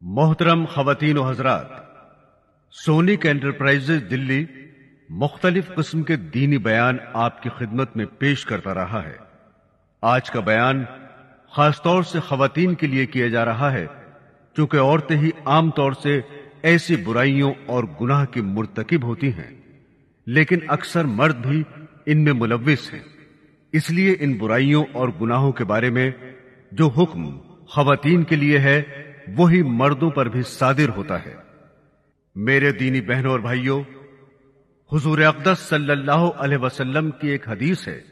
मोहतरम खवातीन व हजरात, सोनिक एंटरप्राइजेज दिल्ली मुख्तलिफ किस्म के दीनी बयान आपकी खिदमत में पेश करता रहा है। आज का बयान खासतौर से खवातीन के लिए किया जा रहा है, क्योंकि औरतें ही आम तौर से ऐसी बुराइयों और गुनाह की मुर्तकिब होती हैं, लेकिन अक्सर मर्द भी इनमें मुलव्विस हैं। इसलिए इन बुराइयों और गुनाहों के बारे में जो हुक्म खवातीन के लिए है, वही मर्दों पर भी सादिर होता है। मेरे दीनी बहनों और भाइयों, हुजूर अक़दस सल्लल्लाहु अलैहि वसल्लम की एक हदीस है,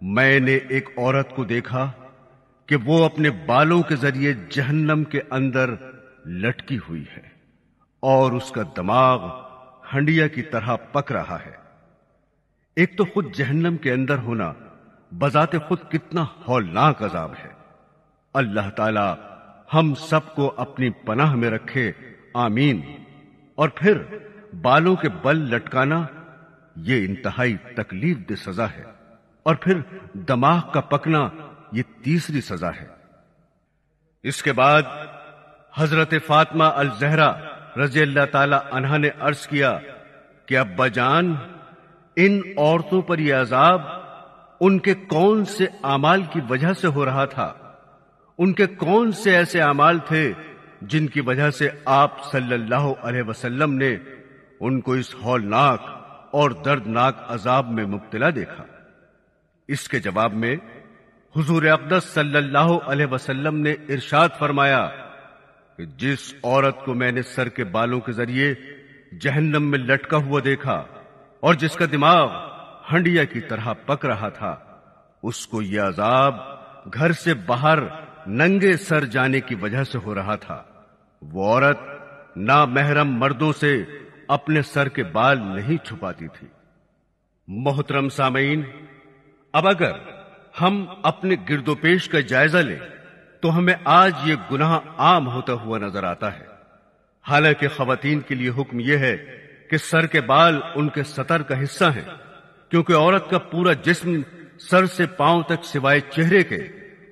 मैंने एक औरत को देखा कि वो अपने बालों के जरिए जहन्नम के अंदर लटकी हुई है और उसका दिमाग हंडिया की तरह पक रहा है। एक तो खुद जहन्नम के अंदर होना बजाते खुद कितना हौलनाक अजाब है। अल्लाह ताला हम सबको अपनी पनाह में रखे, आमीन। और फिर बालों के बल लटकाना ये इंतहाई तकलीफ दे सजा है, और फिर दिमाग का पकना ये तीसरी सजा है। इसके बाद हजरत फातिमा अल ज़हरा रज़ी अल्लाह ताला अन्हा ने अर्ज किया कि अब्बा जान, इन औरतों पर यह अजाब उनके कौन से आमाल की वजह से हो रहा था? उनके कौन से ऐसे अमाल थे जिनकी वजह से आप सल्लल्लाहु अलैहि वसल्लम ने उनको इस हौलनाक और दर्दनाक अजाब में मुब्तला देखा? इसके जवाब में हुजूर अक़दस सल्लल्लाहु अलैहि वसल्लम ने इरशाद फरमाया कि जिस औरत को मैंने सर के बालों के जरिए जहन्नम में लटका हुआ देखा और जिसका दिमाग हंडिया की तरह पक रहा था, उसको यह अजाब घर से बाहर नंगे सर जाने की वजह से हो रहा था। वो औरत नामहरम मर्दों से अपने सर के बाल नहीं छुपाती थी। मोहतरम सामीन, अब अगर हम अपने गिरदोपेश का जायजा लें तो हमें आज ये गुनाह आम होता हुआ नजर आता है। हालांकि खवातीन के लिए हुक्म यह है कि सर के बाल उनके सतर का हिस्सा हैं, क्योंकि औरत का पूरा जिस्म सर से पांव तक सिवाय चेहरे के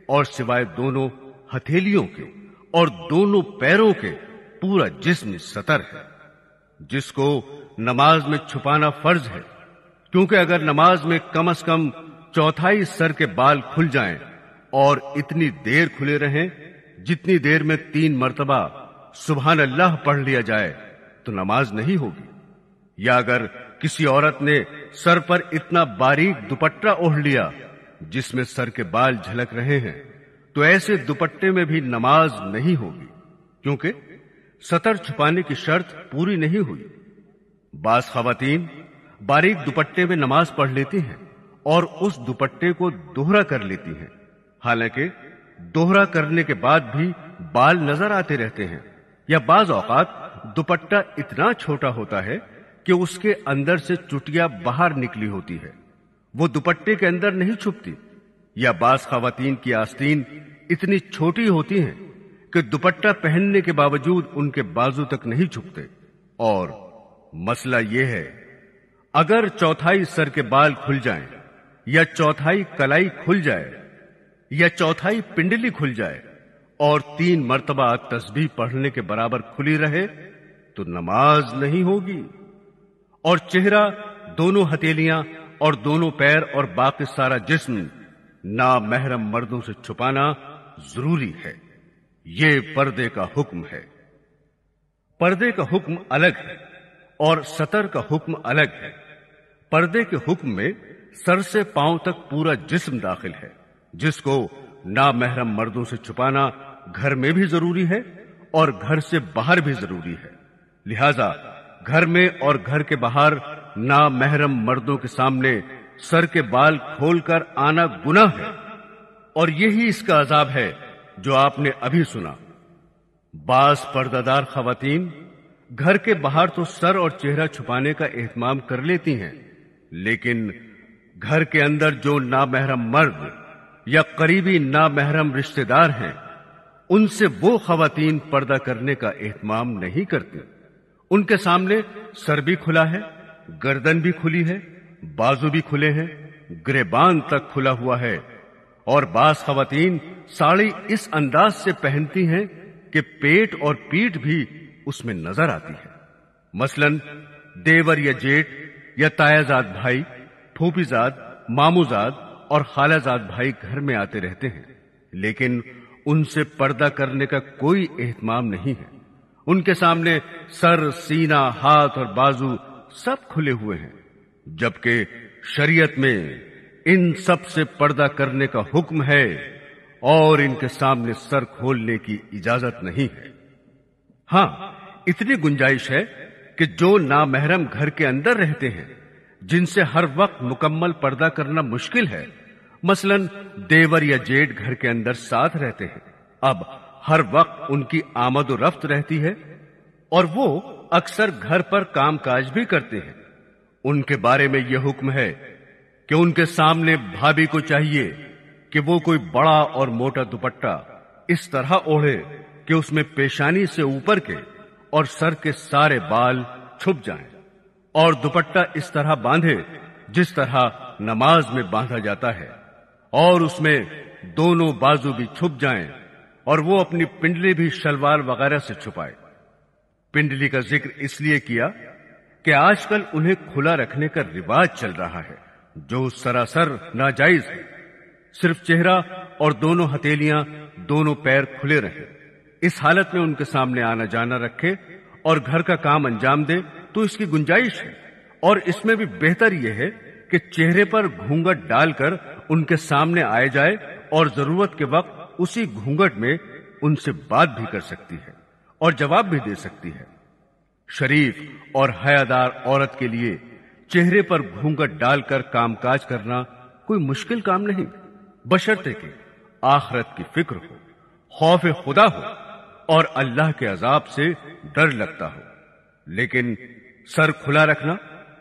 और सिवाय दोनों हथेलियों के और दोनों पैरों के पूरा जिस्म सतर है, जिसको नमाज में छुपाना फर्ज है। क्योंकि अगर नमाज में कम से कम चौथाई सर के बाल खुल जाएं और इतनी देर खुले रहें जितनी देर में 3 मर्तबा सुभान अल्लाह पढ़ लिया जाए, तो नमाज नहीं होगी। या अगर किसी औरत ने सर पर इतना बारीक दुपट्टा ओढ़ लिया जिसमें सर के बाल झलक रहे हैं, तो ऐसे दुपट्टे में भी नमाज नहीं होगी, क्योंकि सतर छुपाने की शर्त पूरी नहीं हुई। बास खवातीन बारीक दुपट्टे में नमाज पढ़ लेती हैं और उस दुपट्टे को दोहरा कर लेती हैं। हालांकि दोहरा करने के बाद भी बाल नजर आते रहते हैं, या बाज औकात दुपट्टा इतना छोटा होता है कि उसके अंदर से चुटिया बाहर निकली होती है, वो दुपट्टे के अंदर नहीं छुपती। या बास खवातीन की आस्तीन इतनी छोटी होती हैं कि दुपट्टा पहनने के बावजूद उनके बाजू तक नहीं छुपते। और मसला यह है, अगर चौथाई सर के बाल खुल जाएं, या चौथाई कलाई खुल जाए, या चौथाई पिंडली खुल जाए और 3 मर्तबा तस्बीह पढ़ने के बराबर खुली रहे, तो नमाज नहीं होगी। और चेहरा, दोनों हथेलियां और दोनों पैर और बाकी सारा जिस्म नामहरम मर्दों से छुपाना जरूरी है। ये पर्दे का हुक्म है। पर्दे का हुक्म अलग है और सतर का हुक्म अलग है। पर्दे के हुक्म में सर से पांव तक पूरा जिस्म दाखिल है, जिसको नामहरम मर्दों से छुपाना घर में भी जरूरी है और घर से बाहर भी जरूरी है। लिहाजा घर में और घर के बाहर नामहरम मर्दों के सामने सर के बाल खोलकर आना गुनाह है, और यही इसका अजाब है जो आपने अभी सुना। बास पर्दादार खवातीन घर के बाहर तो सर और चेहरा छुपाने का एहतमाम कर लेती हैं, लेकिन घर के अंदर जो नामहरम मर्द या करीबी नामहरम रिश्तेदार हैं, उनसे वो खवातीन पर्दा करने का एहतमाम नहीं करती। उनके सामने सर भी खुला है, गर्दन भी खुली है, बाजू भी खुले हैं, गिरेबान तक खुला हुआ है। और बास खवातीन साड़ी इस अंदाज से पहनती हैं کہ پیٹ اور پیٹ بھی اس میں نظر آتی ہے۔ مثلاً دیور یا جیٹ یا تایازاد بھائی، پھوپھیزاد، ماموزاد اور خالازاد بھائی گھر میں آتے رہتے ہیں، لیکن ان سے پردہ کرنے کا کوئی اہتمام نہیں ہے۔ ان کے سامنے سر، سینہ، ہاتھ اور بازو سب کھلے ہوئے ہیں، جبکہ شریعت میں ان سب سے پردہ کرنے کا حکم ہے اور ان کے سامنے سر کھولنے کی اجازت نہیں ہے۔ ہاں، اتنی گنجائش ہے کہ جو نامحرم گھر کے اندر رہتے ہیں، جن سے ہر وقت مکمل پردہ کرنا مشکل ہے، مثلاً دیور یا جیٹ گھر کے اندر ساتھ رہتے ہیں، اب ہر وقت ان کی آمد و رفت رہتی ہے اور وہ اکثر گھر پر کام کاج بھی کرتے ہیں۔ ان کے بارے میں یہ حکم ہے کہ ان کے سامنے بھابھی کو چاہیے کہ وہ کوئی بڑا اور موٹا دوپٹہ اس طرح اوڑھے کہ اس میں پیشانی سے اوپر کے اور سر کے سارے بال چھپ جائیں، اور دوپٹہ اس طرح باندھے جس طرح نماز میں باندھا جاتا ہے، اور اس میں دونوں بازو بھی چھپ جائیں، اور وہ اپنی پنڈلی بھی شلوار وغیرہ سے چھپائے۔ پنڈلی کا ذکر اس لیے کیا کہ آج کل انہیں کھلا رکھنے کا رواج چل رہا ہے، جو سراسر ناجائز ہے۔ صرف چہرہ اور دونوں ہتھیلیاں، دونوں پیر کھلے رہیں۔ اس حالت میں ان کے سامنے آنا جانا رکھے اور گھر کا کام انجام دے تو اس کی گنجائش ہے، اور اس میں بھی بہتر یہ ہے کہ چہرے پر گھونگھٹ ڈال کر ان کے سامنے آئے جائے اور ضرورت کے وقت اسی گھونگھٹ میں ان سے بات بھی کر سکتی ہے اور جواب بھی دے سکتی ہے۔ شریف اور حیادار عورت کے لیے چہرے پر گھونگھٹ ڈال کر کام کاج کرنا کوئی مشکل کام نہیں، بشرطے کہ آخرت کی فکر ہو، خوف خدا ہو اور اللہ کے عذاب سے ڈر لگتا ہو۔ لیکن سر کھلا رکھنا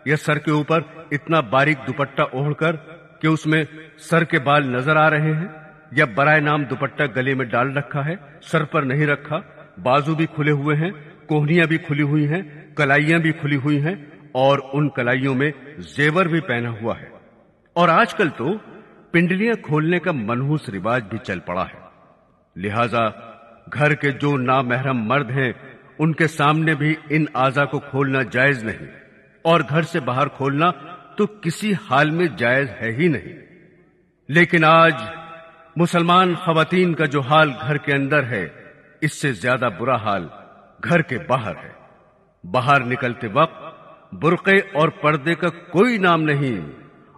یا سر کے اوپر اتنا باریک دوپٹہ اوڑھ کر کہ اس میں سر کے بال نظر آ رہے ہیں، یا برائے نام دوپٹہ گلے میں ڈال رکھا ہے، سر پر نہیں رکھا، بازو بھی کھلے ہوئے ہیں، کوہنیاں بھی کھلی ہوئی ہیں، کلائیاں بھی کھلی ہوئی ہیں، اور ان کلائیوں میں زیور بھی پہنا ہوا ہے۔ اور آج کل تو پنڈلیاں کھولنے کا منحوس رواج بھی چل پڑا ہے، لہذا گھر کے جو نامحرم مرد ہیں ان کے سامنے بھی ان اعضاء کو کھولنا جائز نہیں، اور گھر سے باہر کھولنا تو کسی حال میں جائز ہے ہی نہیں۔ لیکن آج مسلمان خواتین کا جو حال گھر کے اندر ہے، اس سے زیادہ برا حال گھر کے باہر ہے۔ باہر نکلتے وقت برقعے اور پردے کا کوئی نام نہیں،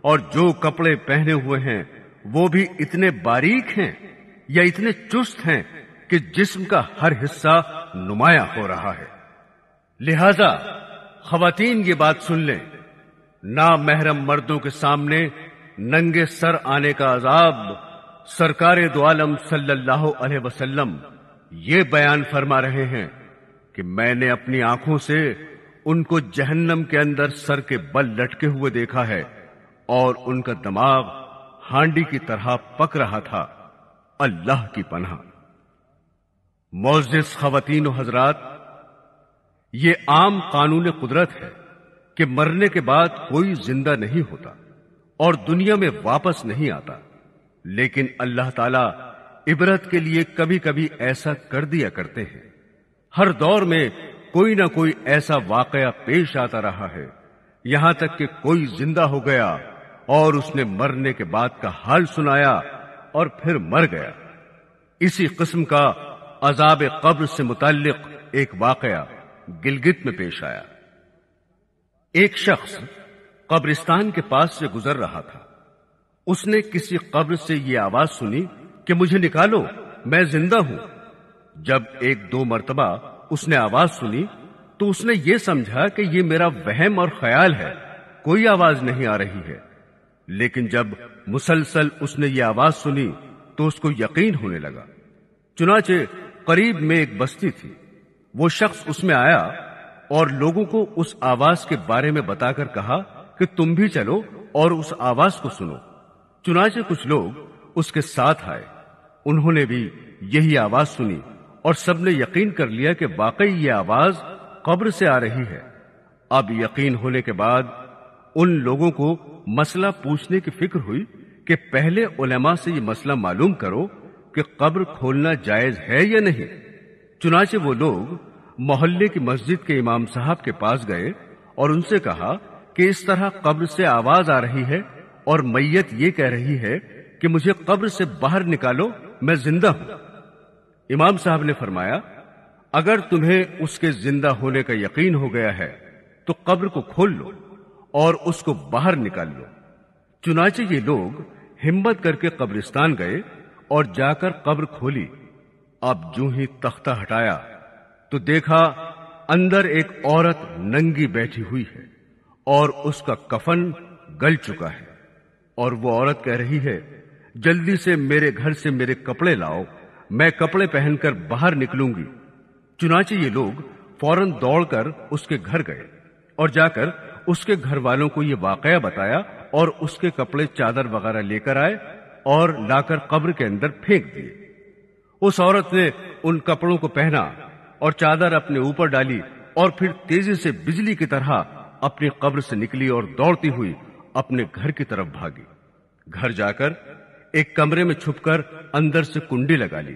اور جو کپڑے پہنے ہوئے ہیں وہ بھی اتنے باریک ہیں یا اتنے چست ہیں کہ جسم کا ہر حصہ نمایاں ہو رہا ہے۔ لہذا خواتین یہ بات سن لیں، نامحرم مردوں کے سامنے ننگے سر آنے کا عذاب سرکار دو عالم صلی اللہ علیہ وسلم یہ بیان فرما رہے ہیں کہ میں نے اپنی آنکھوں سے ان کو جہنم کے اندر سر کے بل لٹکے ہوئے دیکھا ہے، اور ان کا دماغ ہانڈی کی طرح پک رہا تھا۔ اللہ کی پناہ۔ معزز خواتین و حضرات، یہ عام قانون قدرت ہے کہ مرنے کے بعد کوئی زندہ نہیں ہوتا اور دنیا میں واپس نہیں آتا، لیکن اللہ تعالی عبرت کے لیے کبھی کبھی ایسا کر دیا کرتے ہیں۔ ہر دور میں کوئی نہ کوئی ایسا واقعہ پیش آتا رہا ہے، یہاں تک کہ کوئی زندہ ہو گیا اور اس نے مرنے کے بعد کا حال سنایا اور پھر مر گیا۔ اسی قسم کا عذاب قبر سے متعلق ایک واقعہ گلگت میں پیش آیا۔ ایک شخص قبرستان کے پاس سے گزر رہا تھا۔ اس نے کسی قبر سے یہ آواز سنی کہ مجھے نکالو، میں زندہ ہوں۔ جب ایک دو مرتبہ اس نے آواز سنی تو اس نے یہ سمجھا کہ یہ میرا وہم اور خیال ہے، کوئی آواز نہیں آ رہی ہے۔ لیکن جب مسلسل اس نے یہ آواز سنی تو اس کو یقین ہونے لگا۔ چنانچہ قریب میں ایک بستی تھی، وہ شخص اس میں آیا اور لوگوں کو اس آواز کے بارے میں بتا کر کہا کہ تم بھی چلو اور اس آواز کو سنو۔ چنانچہ کچھ لوگ اس کے ساتھ آئے، انہوں نے بھی یہی آواز سنی اور سب نے یقین کر لیا کہ واقعی یہ آواز قبر سے آ رہی ہے۔ اب یقین ہونے کے بعد ان لوگوں کو مسئلہ پوچھنے کی فکر ہوئی کہ پہلے علماء سے یہ مسئلہ معلوم کرو کہ قبر کھولنا جائز ہے یا نہیں۔ चुनाचे वो लोग मोहल्ले की मस्जिद के इमाम साहब के पास गए और उनसे कहा कि इस तरह कब्र से आवाज आ रही है और मैयत ये कह रही है कि मुझे कब्र से बाहर निकालो, मैं जिंदा हूं। इमाम साहब ने फरमाया, अगर तुम्हें उसके जिंदा होने का यकीन हो गया है तो कब्र को खोल लो और उसको बाहर निकाल लो। चुनाचे ये लोग हिम्मत करके कब्रिस्तान गए और जाकर कब्र खोली। अब जो ही तख्ता हटाया तो देखा अंदर एक औरत नंगी बैठी हुई है और उसका कफन गल चुका है, और वो औरत कह रही है, जल्दी से मेरे घर से मेरे कपड़े लाओ, मैं कपड़े पहनकर बाहर निकलूंगी। चुनाचे ये लोग फौरन दौड़कर उसके घर गए और जाकर उसके घर वालों को ये वाकया बताया और उसके कपड़े चादर वगैरह लेकर आए और लाकर कब्र के अंदर फेंक दिए। उस औरत ने उन कपड़ों को पहना और चादर अपने ऊपर डाली और फिर तेजी से बिजली की तरह अपनी कब्र से निकली और दौड़ती हुई अपने घर की तरफ भागी। घर जाकर एक कमरे में छुपकर अंदर से कुंडी लगा ली।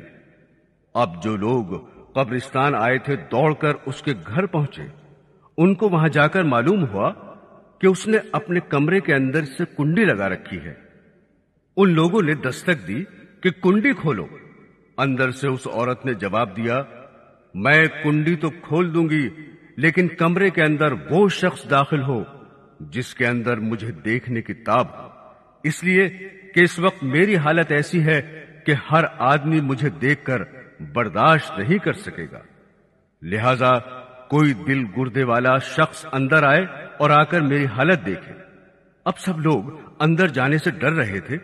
अब जो लोग कब्रिस्तान आए थे दौड़कर उसके घर पहुंचे। उनको वहां जाकर मालूम हुआ कि उसने अपने कमरे के अंदर से कुंडी लगा रखी है। उन लोगों ने दस्तक दी कि कुंडी खोलो। अंदर से उस औरत ने जवाब दिया, मैं कुंडी तो खोल दूंगी, लेकिन कमरे के अंदर वो शख्स दाखिल हो जिसके अंदर मुझे देखने की ताब हो, इसलिए कि इस वक्त मेरी हालत ऐसी है कि हर आदमी मुझे देखकर बर्दाश्त नहीं कर सकेगा। लिहाजा कोई दिल गुर्दे वाला शख्स अंदर आए और आकर मेरी हालत देखे। अब सब लोग अंदर जाने से डर रहे थे,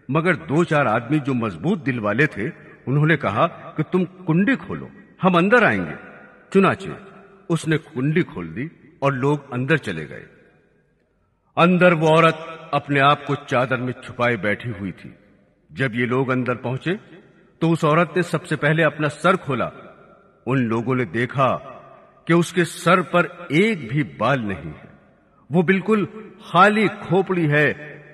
मगर 2-4 आदमी जो मजबूत दिल वाले थे उन्होंने कहा कि तुम कुंडी खोलो, हम अंदर आएंगे। चुनाचे उसने कुंडी खोल दी और लोग अंदर चले गए। अंदर वो औरत अपने आप को चादर में छुपाए बैठी हुई थी। जब ये लोग अंदर पहुंचे तो उस औरत ने सबसे पहले अपना सर खोला। उन लोगों ने देखा कि उसके सर पर एक भी बाल नहीं है, वो बिल्कुल खाली खोपड़ी है,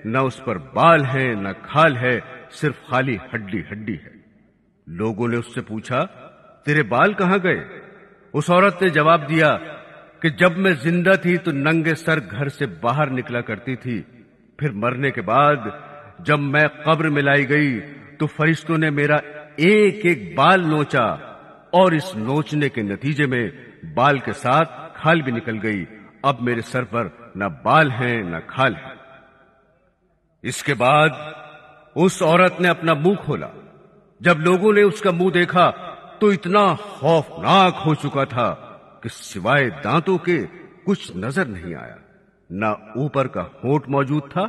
न उस पर बाल है न खाल है, सिर्फ खाली हड्डी हड्डी है। लोगों ने उससे पूछा, तेरे बाल कहां गए? उस औरत ने जवाब दिया कि जब मैं जिंदा थी तो नंगे सर घर से बाहर निकला करती थी, फिर मरने के बाद जब मैं कब्र में लाई गई तो फरिश्तों ने मेरा एक एक बाल नोचा और इस नोचने के नतीजे में बाल के साथ खाल भी निकल गई। अब मेरे सर पर न बाल हैं न खाल है। इसके बाद उस औरत ने अपना मुंह खोला। जब लोगों ने उसका मुंह देखा तो इतना खौफनाक हो चुका था कि सिवाय दांतों के कुछ नजर नहीं आया। न ऊपर का होंठ मौजूद था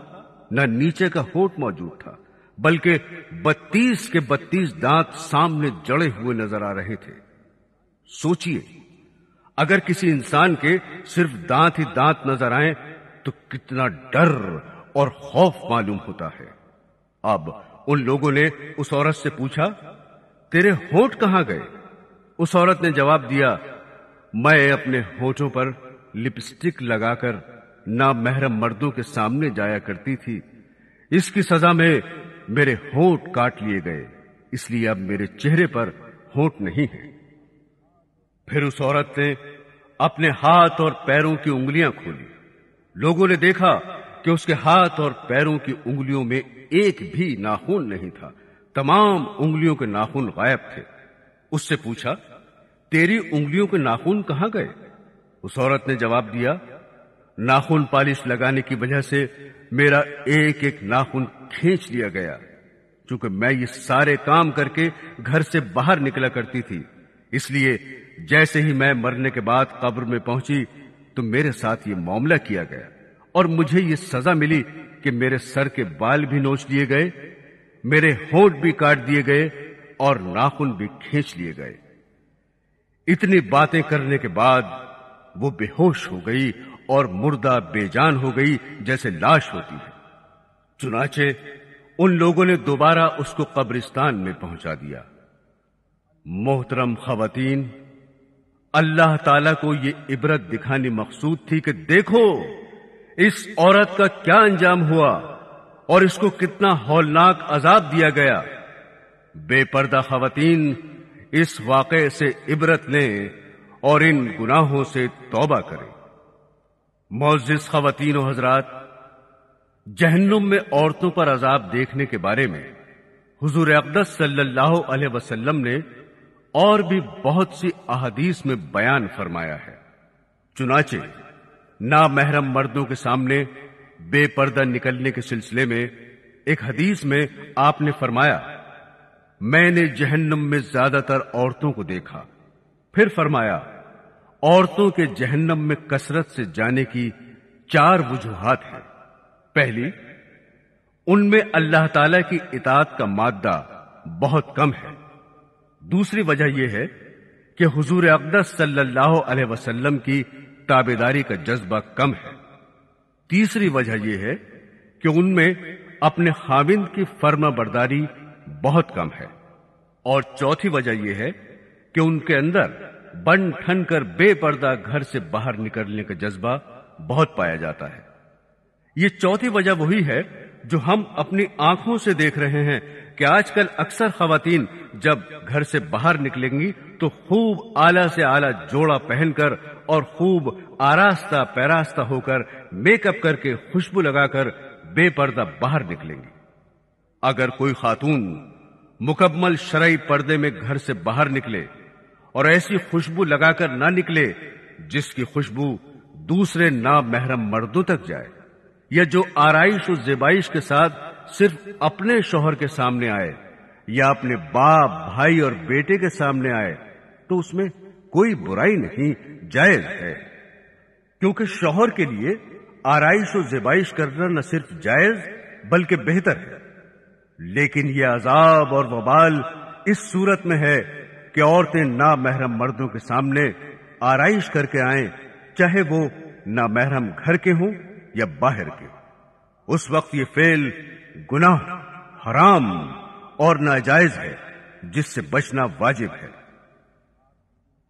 न नीचे का होंठ मौजूद था, बल्कि 32 के 32 दांत सामने जड़े हुए नजर आ रहे थे। सोचिए, अगर किसी इंसान के सिर्फ दांत ही दांत नजर आए तो कितना डर और खौफ मालूम होता है। अब उन लोगों ने उस औरत से पूछा, तेरे होंठ कहां गए? उस औरत ने जवाब दिया, मैं अपने होठों पर लिपस्टिक लगाकर नामहरम मर्दों के सामने जाया करती थी। इसकी सजा में मेरे होंठ काट लिए गए, इसलिए अब मेरे चेहरे पर होंठ नहीं है। फिर उस औरत ने अपने हाथ और पैरों की उंगलियां खोली। लोगों ने देखा कि उसके हाथ और पैरों की उंगलियों में एक भी नाखून नहीं था, तमाम उंगलियों के नाखून गायब थे। उससे पूछा, तेरी उंगलियों के नाखून कहां गए? उस औरत ने जवाब दिया, नाखून पालिश लगाने की वजह से मेरा एक एक नाखून खींच लिया गया। चूंकि मैं ये सारे काम करके घर से बाहर निकला करती थी, इसलिए जैसे ही मैं मरने के बाद कब्र में पहुंची तो मेरे साथ ये मामला किया गया और मुझे ये सजा मिली कि मेरे सर के बाल भी नोच लिए गए, मेरे होंठ भी काट दिए गए और नाखून भी खींच लिए गए। इतनी बातें करने के बाद वो बेहोश हो गई और मुर्दा बेजान हो गई जैसे लाश होती है। चुनाचे उन लोगों ने दोबारा उसको कब्रिस्तान में पहुंचा दिया। मोहतरम खवातीन, अल्लाह ताला को ये इबरत दिखानी मकसूद थी कि देखो इस औरत का क्या अंजाम हुआ और इसको कितना हौलनाक अजाब दिया गया। बेपर्दा खवातीन, اس واقعے سے عبرت لیں اور ان گناہوں سے توبہ کریں۔ معزز خواتین و حضرات، جہنم میں عورتوں پر عذاب دیکھنے کے بارے میں حضور اقدس صلی اللہ علیہ وسلم نے اور بھی بہت سی احادیث میں بیان فرمایا ہے۔ چنانچہ نامحرم مردوں کے سامنے بے پردہ نکلنے کے سلسلے میں ایک حدیث میں آپ نے فرمایا، میں نے جہنم میں زیادہ تر عورتوں کو دیکھا۔ پھر فرمایا، عورتوں کے جہنم میں کثرت سے جانے کی 4 وجوہات ہیں۔ پہلی، ان میں اللہ تعالی کی اطاعت کا مادہ بہت کم ہے۔ دوسری وجہ یہ ہے کہ حضور اقدس صلی اللہ علیہ وسلم کی تابعداری کا جذبہ کم ہے۔ تیسری وجہ یہ ہے کہ ان میں اپنے خاوند کی فرما برداری بہت کم ہے۔ اور چوتھی وجہ یہ ہے کہ ان کے اندر بن ٹھن کر بے پردہ گھر سے باہر نکلنے کا جذبہ بہت پایا جاتا ہے۔ یہ چوتھی وجہ وہی ہے جو ہم اپنی آنکھوں سے دیکھ رہے ہیں کہ آج کل اکثر خواتین جب گھر سے باہر نکلیں گی تو خوب اعلیٰ سے اعلیٰ جوڑا پہن کر اور خوب آراستہ پیراستہ ہو کر میک اپ کر کے خوشبو لگا کر بے پردہ باہر نکلیں گی۔ اگر کوئی خاتون مکمل شرعی پردے میں گھر سے باہر نکلے اور ایسی خوشبو لگا کر نہ نکلے جس کی خوشبو دوسرے نامحرم مردوں تک جائے، یا جو آرائش و زیبائش کے ساتھ صرف اپنے شوہر کے سامنے آئے یا اپنے باپ، بھائی اور بیٹے کے سامنے آئے، تو اس میں کوئی برائی نہیں، جائز ہے۔ کیونکہ شوہر کے لیے آرائش و زیبائش کرنا نہ صرف جائز بلکہ بہتر ہے، لیکن یہ عذاب اور وبال اس صورت میں ہے کہ عورتیں نامحرم مردوں کے سامنے آرائش کر کے آئیں، چاہے وہ نامحرم گھر کے ہوں یا باہر کے۔ اس وقت یہ فعل گناہ، حرام اور ناجائز ہے جس سے بچنا واجب ہے۔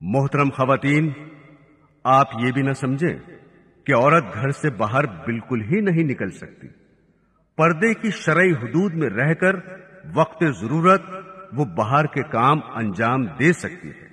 محترم خواتین، آپ یہ بھی نہ سمجھیں کہ عورت گھر سے باہر بالکل ہی نہیں نکل سکتی۔ پردے کی شرعی حدود میں رہ کر وقت ضرورت وہ باہر کے کام انجام دے سکتی ہے۔